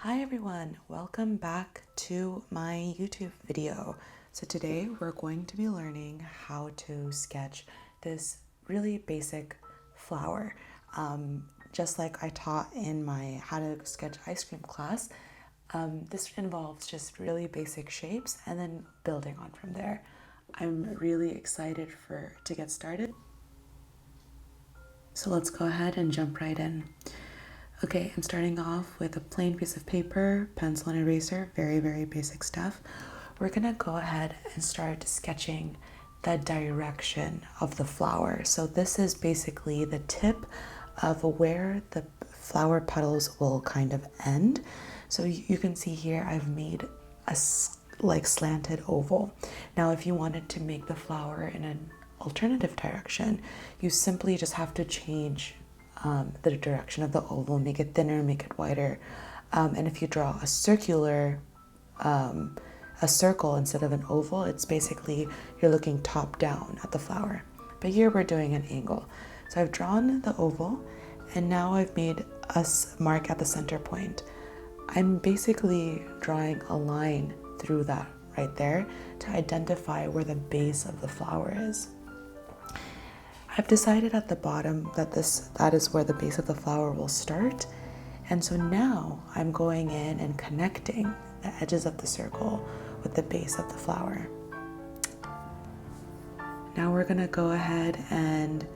Hi everyone, welcome back to my YouTube video. So today we're going to be learning how to sketch this really basic flower. Just like I taught in my how to sketch ice cream class, this involves just really basic shapes and then building on from there. I'm really excited to get started. So let's go ahead and jump right in. Okay, I'm starting off with a plain piece of paper, pencil and eraser, very basic stuff. We're gonna go ahead and start sketching the direction of the flower. So this is basically the tip of where the flower petals will kind of end. So you can see here I've made a slanted oval. Now if you wanted to make the flower in an alternative direction, you simply just have to change the direction of the oval, make it thinner, make it wider. And if you draw a circle instead of an oval, it's basically you're looking top down at the flower. But here we're doing an angle. So I've drawn the oval and now I've made a mark at the center point. I'm basically drawing a line through that right there to identify where the base of the flower is. I've decided at the bottom that that is where the base of the flower will start. And so now I'm going in and connecting the edges of the circle with the base of the flower. Now we're gonna go ahead and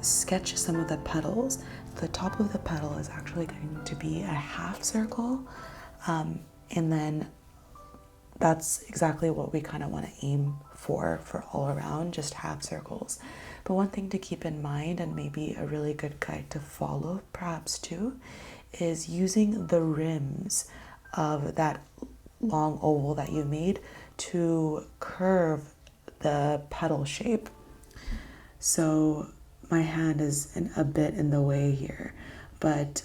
sketch some of the petals. The top of the petal is actually going to be a half circle. And then that's exactly what we kind of want to aim for all around, just half circles. But one thing to keep in mind, and maybe a really good guide to follow perhaps too, is using the rims of that long oval that you made to curve the petal shape. So my hand is a bit in the way here, but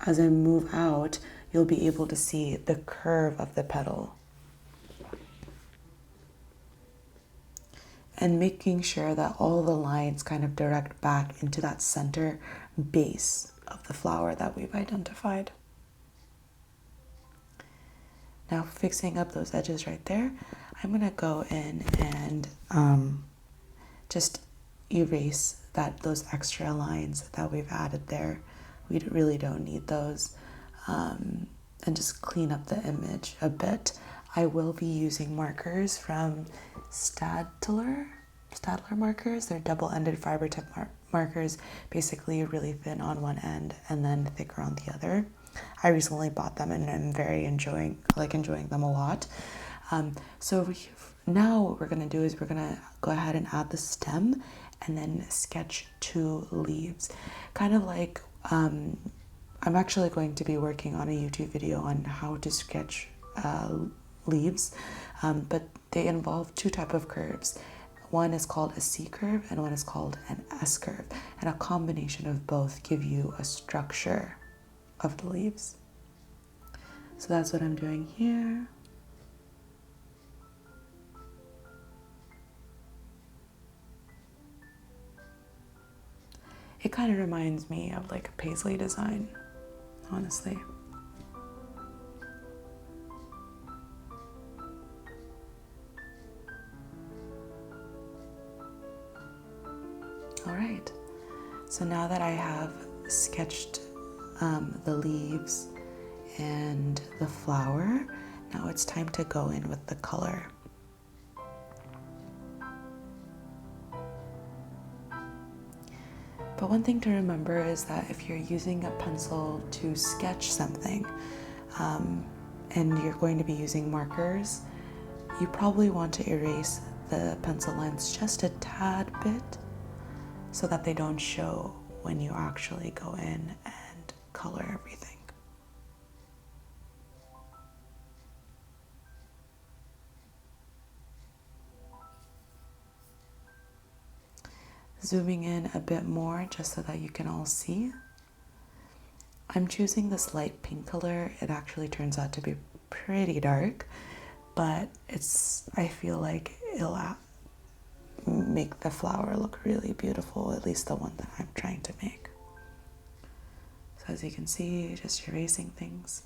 as I move out, you'll be able to see the curve of the petal. And making sure that all the lines kind of direct back into that center base of the flower that we've identified. Now fixing up those edges right there, I'm gonna go in and just erase those extra lines that we've added there. We really don't need those. And just clean up the image a bit. I will be using markers from Stadler markers. They're double-ended fiber tip markers, basically really thin on one end and then thicker on the other. I recently bought them and I'm very enjoying them a lot. So now what we're gonna do is we're gonna go ahead and add the stem and then sketch 2 leaves. Kind of like I'm actually going to be working on a YouTube video on how to sketch leaves, but they involve 2 types of curves. One is called a C curve and one is called an S curve, and a combination of both give you a structure of the leaves. So that's what I'm doing here. It kind of reminds me of like a paisley design, honestly. All right, so now that I have sketched the leaves and the flower, now it's time to go in with the color. But one thing to remember is that if you're using a pencil to sketch something and you're going to be using markers, you probably want to erase the pencil lines just a tad bit so that they don't show when you actually go in and color everything. Zooming in a bit more just so that you can all see. I'm choosing this light pink color. It actually turns out to be pretty dark, but I feel like it'll make the flower look really beautiful, at least the one that I'm trying to make. So as you can see, just erasing things.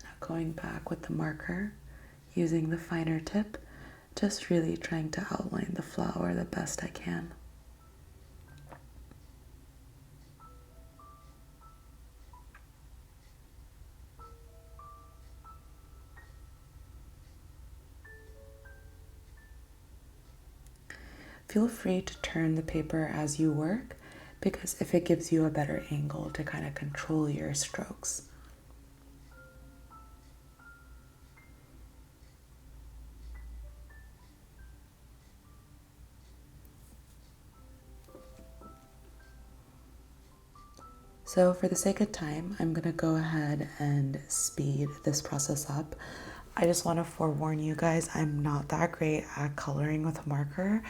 Now going back with the marker, using the finer tip, just really trying to outline the flower the best I can. Feel free to turn the paper as you work, because if it gives you a better angle to kind of control your strokes. So for the sake of time, I'm going to go ahead and speed this process up. I just want to forewarn you guys, I'm not that great at coloring with a marker.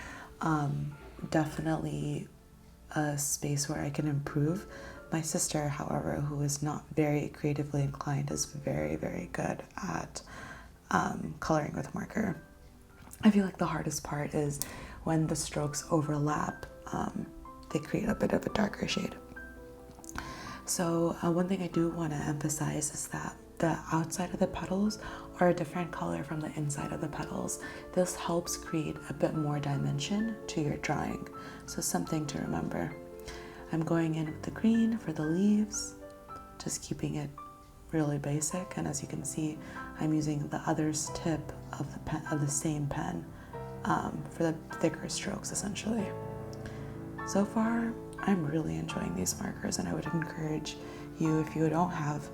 Definitely a space where I can improve. My sister, however, who is not very creatively inclined, is very, very good at coloring with a marker. I feel like the hardest part is when the strokes overlap, they create a bit of a darker shade. So one thing I do want to emphasize is that the outside of the petals are a different color from the inside of the petals. This helps create a bit more dimension to your drawing. So something to remember. I'm going in with the green for the leaves, just keeping it really basic. And as you can see, I'm using the other's tip of the pen, of the same pen, for the thicker strokes essentially. So far, I'm really enjoying these markers, and I would encourage you, if you don't have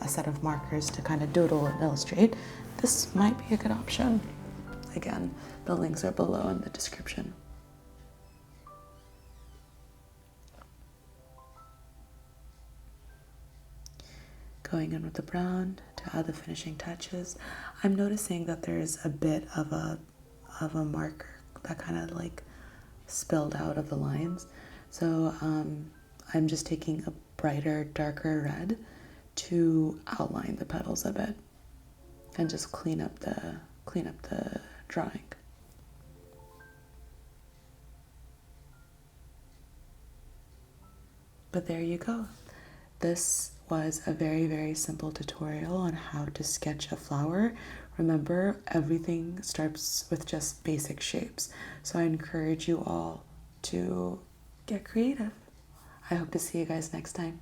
a set of markers to kind of doodle and illustrate, this might be a good option. Again, the links are below in the description. Going in with the brown to add the finishing touches. I'm noticing that there's a bit of a marker that kind of like spilled out of the lines. So I'm just taking a brighter, darker red to outline the petals a bit and just clean up the drawing. But there you go. This was a very, very simple tutorial on how to sketch a flower. Remember, everything starts with just basic shapes. So I encourage you all to get creative. I hope to see you guys next time.